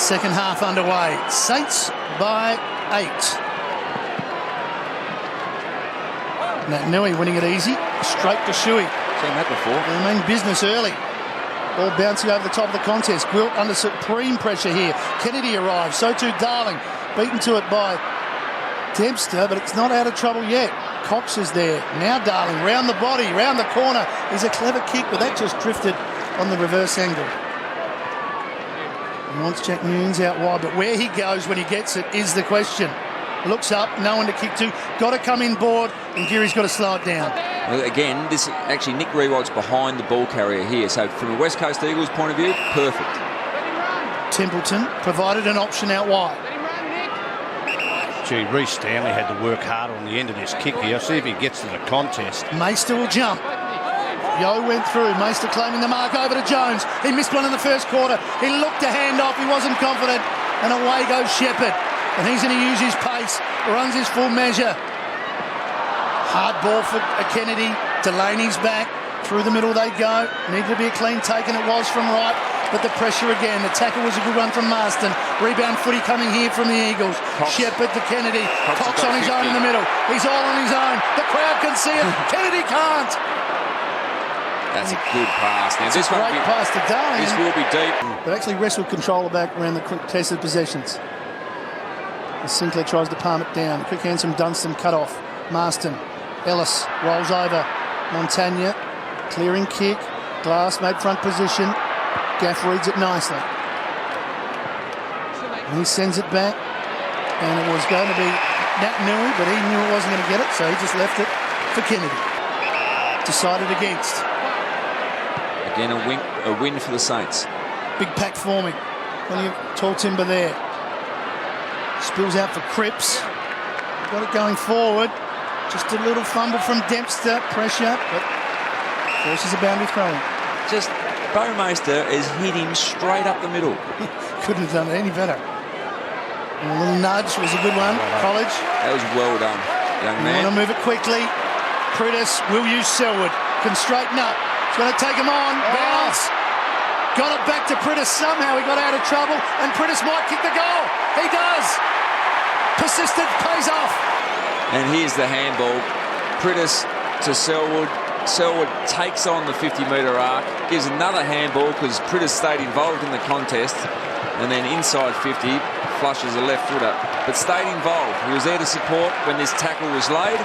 Second half underway. Saints by 8. Nat Nui winning it easy. Straight to Shuey. Seen that before. They mean business early. Ball bouncing over the top of the contest. Gwilt under supreme pressure here. Kennedy arrives. So too Darling. Beaten to it by Dempster, but it's not out of trouble yet. Cox is there. Now Darling, round the body, round the corner. Is a clever kick, but that just drifted on the reverse angle. He wants Jack Nunes out wide, but where he goes when he gets it is the question. Looks up, no one to kick to. Got to come in board, and Geary's got to slow it down. Well, again, this actually Nick Rewalt's behind the ball carrier here, so from a West Coast Eagles point of view, perfect. Templeton provided an option out wide. Gee, Reece Stanley had to work harder on the end of this kick here. See if he gets to the contest. Masten will jump. Yo went through. Masten claiming the mark over to Jones. He missed one in the first quarter. He looked to hand off. He wasn't confident. And away goes Shepherd. And he's going to use his pace. Runs his full measure. Hard ball for Kennedy. Delaney's back. Through the middle they go. Needed to be a clean take, and it was from right. But the pressure again. The tackle was a good one from Masten. Rebound footy coming here from the Eagles. Cox. Shepherd to Kennedy. Cox on his 50. own in the middle. He's all on his own. The crowd can see it. Kennedy can't. That's a good pass. Now, this Great pass to Darling. This will be deep. But actually wrestled controller back around the contested possessions. As Sinclair tries to palm it down. Quick hands from Dunstan cut off. Masten. Ellis rolls over. Montagna. Clearing kick. Glass made front position. Gaff reads it nicely. And he sends it back. And it was going to be Nat Nui, but he knew it wasn't going to get it, so he just left it for Kennedy. Decided against. Again, a win for the Saints. Big pack forming. Plenty of tall timber there. Spills out for Cripps. Got it going forward. Just a little fumble from Dempster. Pressure, but forces a boundary throw. Just Bowmeister is hitting straight up the middle. Couldn't have done it any better. And a little nudge was a good one. College. That was well done, young man. Want to move it quickly. Prittis will use Selwood. Can straighten up. He's going to take him on. Bounce. Got it back to Prittis somehow. He got out of trouble, and Prittis might kick the goal. He does. Persistent pays off. And here's the handball. Prittis to Selwood. Selwood takes on the 50-metre arc, gives another handball because Prittis stayed involved in the contest, and then inside 50 flushes a left footer, but stayed involved. He was there to support when this tackle was laid.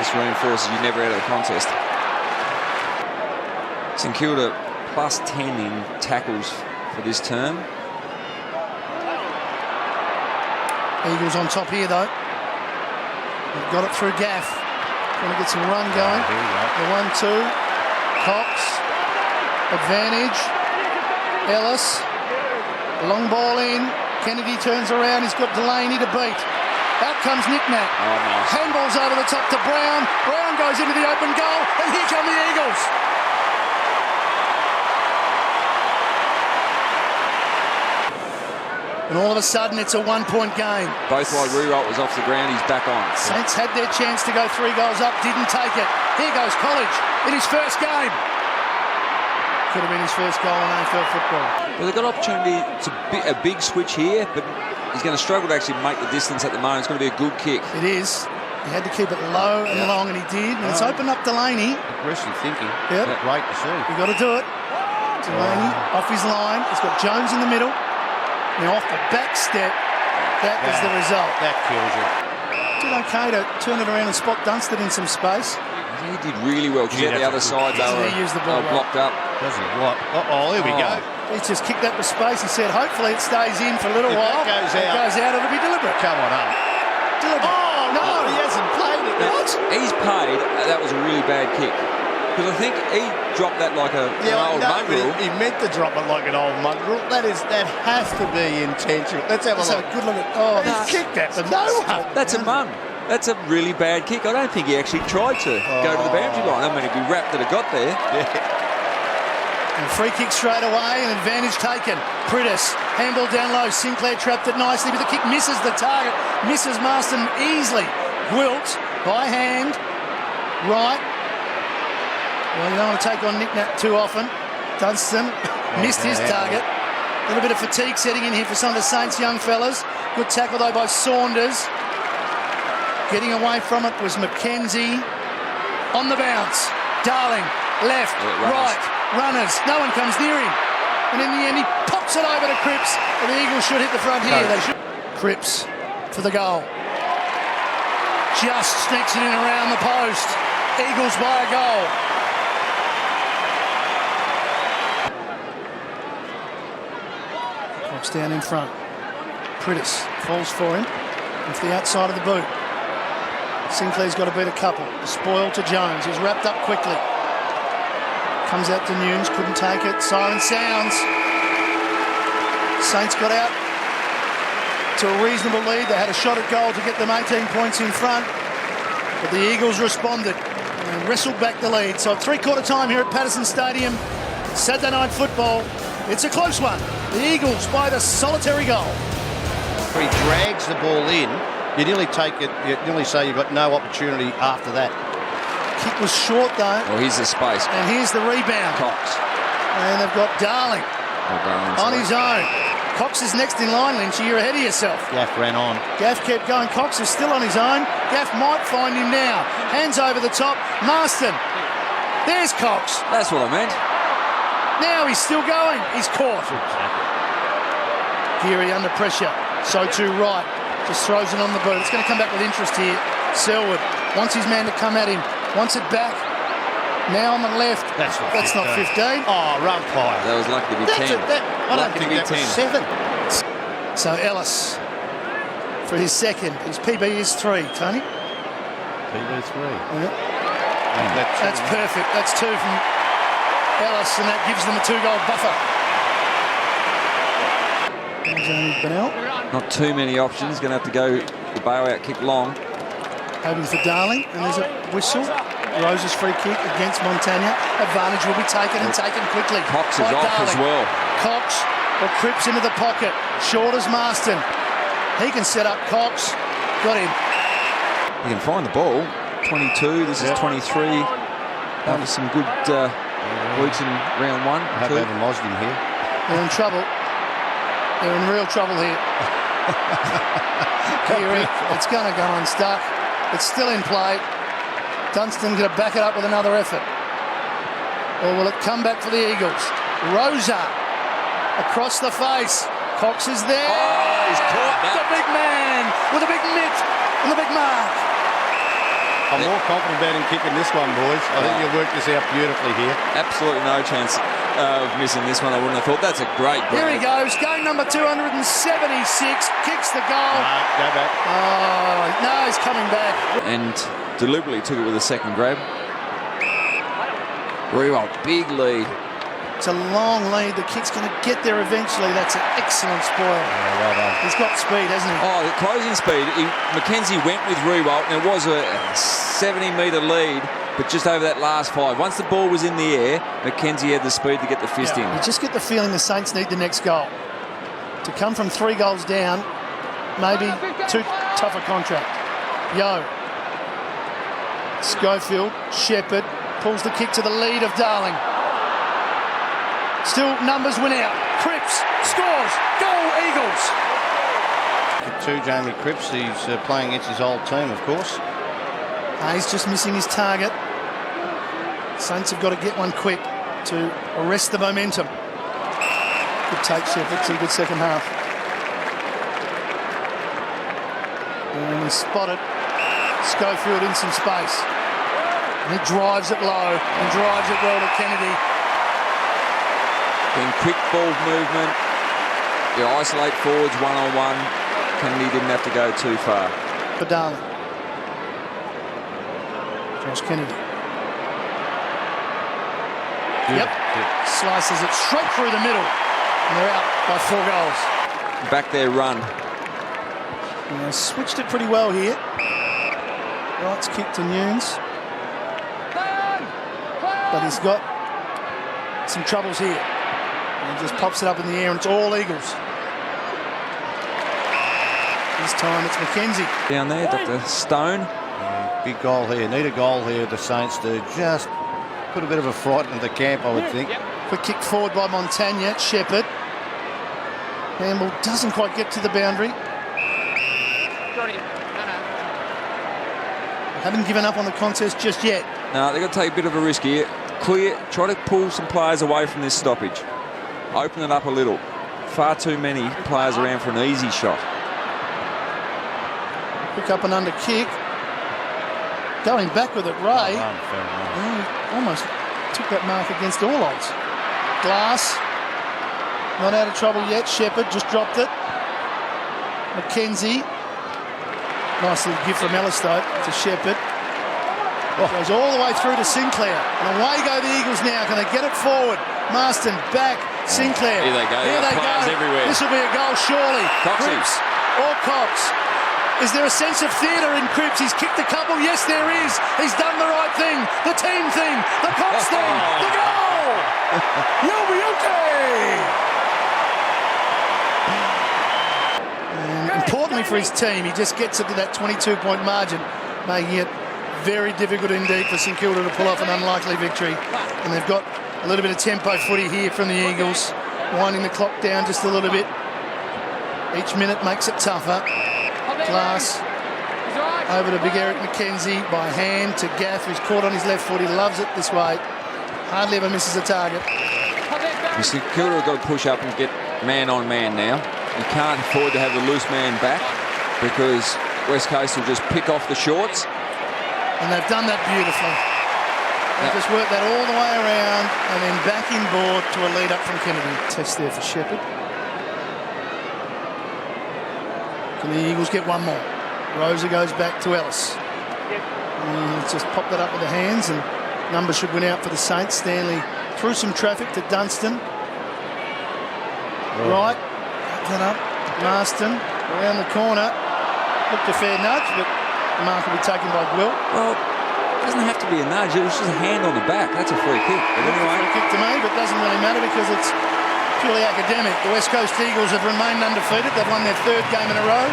This reinforces you never out of the contest. St Kilda plus 10 in tackles for this term. Eagles on top here though. They've got it through Gaff. Trying to get some run going. The 1-2. Cox. Advantage. Ellis. Long ball in. Kennedy turns around. He's got Delaney to beat. Out comes Nick Nat. Oh, nice. Handballs over the top to Brown. Brown goes into the open goal. And here come the Eagles. And all of a sudden, it's a one-point game. Both while Rewalt was off the ground, he's back on. Saints had their chance to go 3 goals up, didn't take it. Here goes College in his first game. Could have been his first goal in AFL football. Well, they've got opportunity to a big switch here, but he's going to struggle to actually make the distance at the moment. It's going to be a good kick. It is. He had to keep it low and long, and he did. And it's opened up Delaney. Aggressive thinking. Yep. Great to see. You've got to do it. Delaney off his line. He's got Jones in the middle. Now off the back step, that was the result. That kills you. Did okay to turn it around and spot Dunstan in some space. He did really well because at the other side they were blocked up. Does he? What? Oh, here we go. He's just kicked that with space. He said, hopefully it stays in for a little while. That goes out, it'll be deliberate. Come on up. Deliberate. Oh, no, he hasn't played it. What? He's paid. That was a really bad kick. Because I think he dropped that like an old mongrel. He meant to drop it like an old mongrel. That has to be intentional. Let's have a look. Good look at. Oh, he kicked that to no one. That's a mum. That's a really bad kick. I don't think he actually tried to go to the boundary line. I mean, it'd be wrapped that it got there. Yeah. And free kick straight away, and advantage taken. Prittis, handball down low. Sinclair trapped it nicely, but the kick misses the target. Misses Masten easily. Gwilt by hand. Right. Well, you don't want to take on Nick Nat too often. Dunstan missed his target. A little bit of fatigue setting in here for some of the Saints young fellas. Good tackle though by Saunders. Getting away from it was Mackenzie. On the bounce. Darling, left, right, runners. No one comes near him. And in the end, he pops it over to Cripps. And the Eagles should hit the front here. They should. Cripps for the goal. Just sneaks it in around the post. Eagles by a goal. Cox down in front. Prittis falls for him. Off the outside of the boot. Sinclair's got to beat a couple. Spoil to Jones. He's wrapped up quickly. Comes out to Nunes. Couldn't take it. Siren sounds. Saints got out to a reasonable lead. They had a shot at goal to get them 18 points in front. But the Eagles responded and wrestled back the lead. So at three-quarter time here at Patterson Stadium, Saturday night football. It's a close one. The Eagles by the solitary goal. He drags the ball in. You nearly take it. You nearly say you've got no opportunity after that. Kick was short though. Well, here's the space. And here's the rebound. Cox. And they've got Darling on his own. Cox is next in line, Lynch. You're ahead of yourself. Gaff ran on. Gaff kept going. Cox is still on his own. Gaff might find him now. Hands over the top. Masten. There's Cox. That's what I meant. Now he's still going. He's caught. Geary under pressure. So too Wright. Just throws it on the boot. It's going to come back with interest here. Selwood wants his man to come at him. Wants it back. Now on the left. That's not 15. Oh, run fire. That was lucky to be 10. I don't think that was 7. So Ellis for his second. His PB is 3, Tony. PB 3. Yeah. That's perfect. That's 2 from Ellis, and that gives them a 2-goal buffer. Bennell. Not too many options. Going to have to go the bail-out kick long. Hoping for Darling, and there's a whistle. Rose's free kick against Montagna. Advantage will be taken and taken quickly. Cox is off as well. Cox or Cripps into the pocket. Short as Masten. He can set up Cox. Got him. You can find the ball. 22. This is 23. That was some good weeks in round 1. I hope they haven't lost him here. They're in trouble. They're in real trouble here. Geary, it's going to go unstuck. It's still in play. Dunstan going to back it up with another effort. Or will it come back for the Eagles? Rosa across the face. Cox is there. Oh, he's caught that. The big man with a big mitt and the big mark. I'm more confident about him kicking this one, boys. I think you'll work this out beautifully here. Absolutely no chance of missing this one. I wouldn't have thought. That's a great grab. Here he goes. Game number 276. Kicks the goal. Go back. Oh, no, he's coming back. And deliberately took it with a second grab. Rewalt, big lead. It's a long lead. The kick's going to get there eventually. That's an excellent spoil. Yeah, well done. He's got speed, hasn't he? Oh, the closing speed. Mackenzie went with Rewalt, and it was a 70-metre lead, but just over that last 5. Once the ball was in the air, Mackenzie had the speed to get the fist in. You just get the feeling the Saints need the next goal. To come from 3 goals down, maybe too tough a contract. Yo. Schofield, Shepherd, pulls the kick to the lead of Darling. Still numbers win out. Cripps scores. Goal Eagles. 2, Jamie Cripps. He's playing against his old team, of course. He's just missing his target. Saints have got to get one quick to arrest the momentum. Good take, Shepherd. It's a good second half. And he's spotted Schofield in some space. And he drives it low and drives it well to Kennedy. Then quick ball movement. You isolate forwards one-on-one. Kennedy didn't have to go too far. For Darling. Josh Kennedy. Yep. Slices it straight through the middle. And they're out by 4 goals. Back their run. And they switched it pretty well here. Wright's kick to Nunes. But he's got some troubles here. And he just pops it up in the air, and it's all Eagles. This time it's Mackenzie. Down there, Dr. Stone. Big goal here. Need a goal here, the Saints, to just put a bit of a fright into the camp, I would think. Quick kick forward by Montagna. Shepherd. Handball doesn't quite get to the boundary. Haven't given up on the contest just yet. No, they've got to take a bit of a risk here. Clear, try to pull some players away from this stoppage. Open it up a little. Far too many players around for an easy shot. Pick up an under kick. Going back with it, Ray. Almost took that mark against all odds. Glass. Not out of trouble yet. Shepherd just dropped it. McKenzie. Nice little gift from Ellistote to Shepherd. Goes all the way through to Sinclair. And away go the Eagles now. Can they get it forward? Masten back. Sinclair. Here they go. Here they go. Everywhere. This will be a goal, surely. Cripps or Cox. Is there a sense of theatre in Cripps? He's kicked a couple. Yes, there is. He's done the right thing. The team thing. The Cox thing. The goal. You'll be okay. And importantly for his team, he just gets it to that 22-point margin, making it very difficult indeed for St Kilda to pull off an unlikely victory. And they've got a little bit of tempo footy here from the Eagles, winding the clock down just a little bit. Each minute makes it tougher. Glass over to big Eric McKenzie by hand to Gaff, who's caught on his left foot. He loves it this way. Hardly ever misses a target. St Kilda have got to push up and get man on man now. You can't afford to have the loose man back because West Coast will just pick off the shorts. And they've done that beautifully. They've just worked that all the way around and then back inboard to a lead up from Kennedy. Test there for Shepherd. Can the Eagles get one more? Rosa goes back to Ellis. And just pop that up with the hands, and numbers should win out for the Saints. Stanley through some traffic to Dunstan. Right. That up. Masten around the corner. Looked a fair nudge, but the mark will be taken by Gwilt. Well, it doesn't have to be a nudge. It was just a hand on the back. That's a free kick. But anyway, free kick to me, but it doesn't really matter because it's purely academic. The West Coast Eagles have remained undefeated. They've won their third game in a row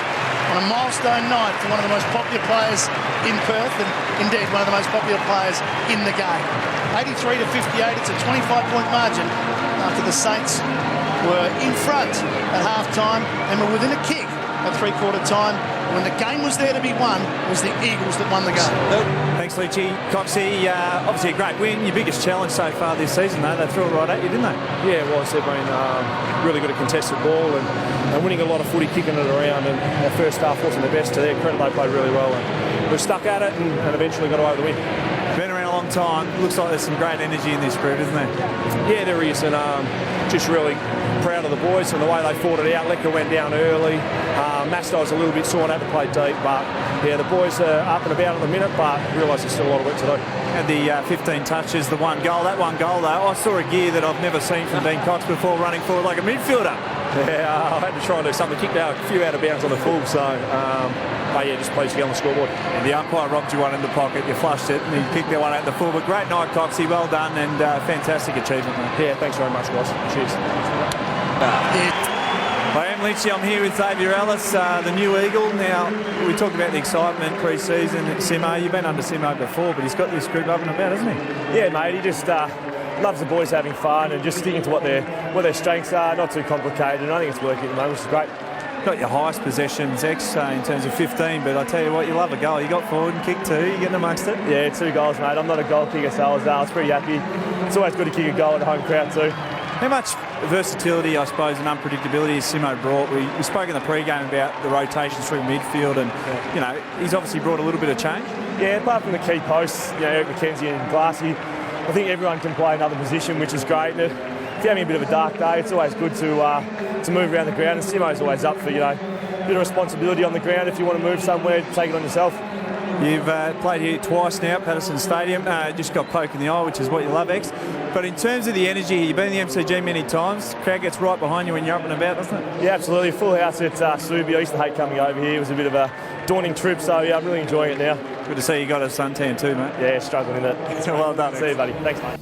on a milestone night for one of the most popular players in Perth, and indeed one of the most popular players in the game. 83 to 58. It's a 25-point margin after the Saints were in front at half-time and were within a kick at three-quarter time. When the game was there to be won, it was the Eagles that won the game. Thanks, Leachy. Coxie, obviously a great win. Your biggest challenge so far this season, though. They threw it right at you, didn't they? Yeah, it was. They've been really good at contested ball and winning a lot of footy, kicking it around. And our first half wasn't the best. To their credit, they played really well. And we stuck at it and eventually got away with the win. Been around a long time. Looks like there's some great energy in this group, isn't there? Yeah, there is. And just really proud of the boys and the way they fought it out. Lecker went down early. Masten was a little bit sore and had to play deep, but yeah, the boys are up and about at the minute, but realise there's still a lot of work to do. Had the 15 touches, the one goal. That one goal, though, I saw a gear that I've never seen from Dean Cox before, running forward like a midfielder. Yeah, I had to try and do something. Kicked out a few out of bounds on the full, so but yeah, just pleased to get on the scoreboard. And the umpire robbed you one in the pocket. You flushed it, and he kicked that one out the full. But great night, Coxie. Well done, and fantastic achievement, mate. Yeah, thanks very much, guys. Cheers. I am Lynchy. I'm here with Xavier Ellis, the new Eagle. Now, we talked about the excitement pre-season at Simo. You've been under Simo before, but he's got this group up and about, hasn't he? Yeah, mate. He just loves the boys having fun and just sticking to what their strengths are. Not too complicated, and I think it's working at the moment, which is great. Got your highest possessions X in terms of 15, but I tell you what, you love a goal. You got forward and kicked 2. You're getting amongst it. Yeah, 2 goals, mate. I'm not a goal kicker, so I was pretty happy. It's always good to kick a goal at the home crowd too. How much versatility, I suppose, and unpredictability has Simo brought? We spoke in the pre-game about the rotations through midfield, and you know he's obviously brought a little bit of change. Yeah, apart from the key posts, you know, Eric McKenzie and Glassy, I think everyone can play another position, which is great. And if you're having a bit of a dark day, it's always good to move around the ground. And Simo's always up for a bit of responsibility on the ground. If you want to move somewhere, take it on yourself. You've played here twice now, Patterson Stadium. Just got poke in the eye, which is what you love, X. But in terms of the energy, you've been in the MCG many times. Crowd gets right behind you when you're up and about, doesn't it? Yeah, absolutely. Full house at Subi. I used to hate coming over here. It was a bit of a daunting trip, so yeah, I'm really enjoying it now. Good to see you got a suntan too, mate. Yeah, struggling in it. So well done. See you, buddy. Thanks, mate.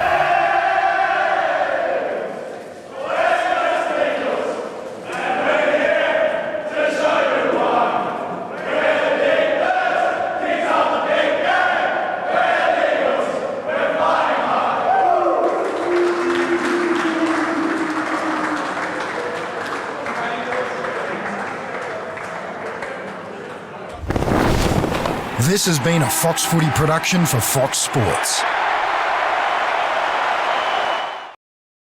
This has been a Fox Footy production for Fox Sports.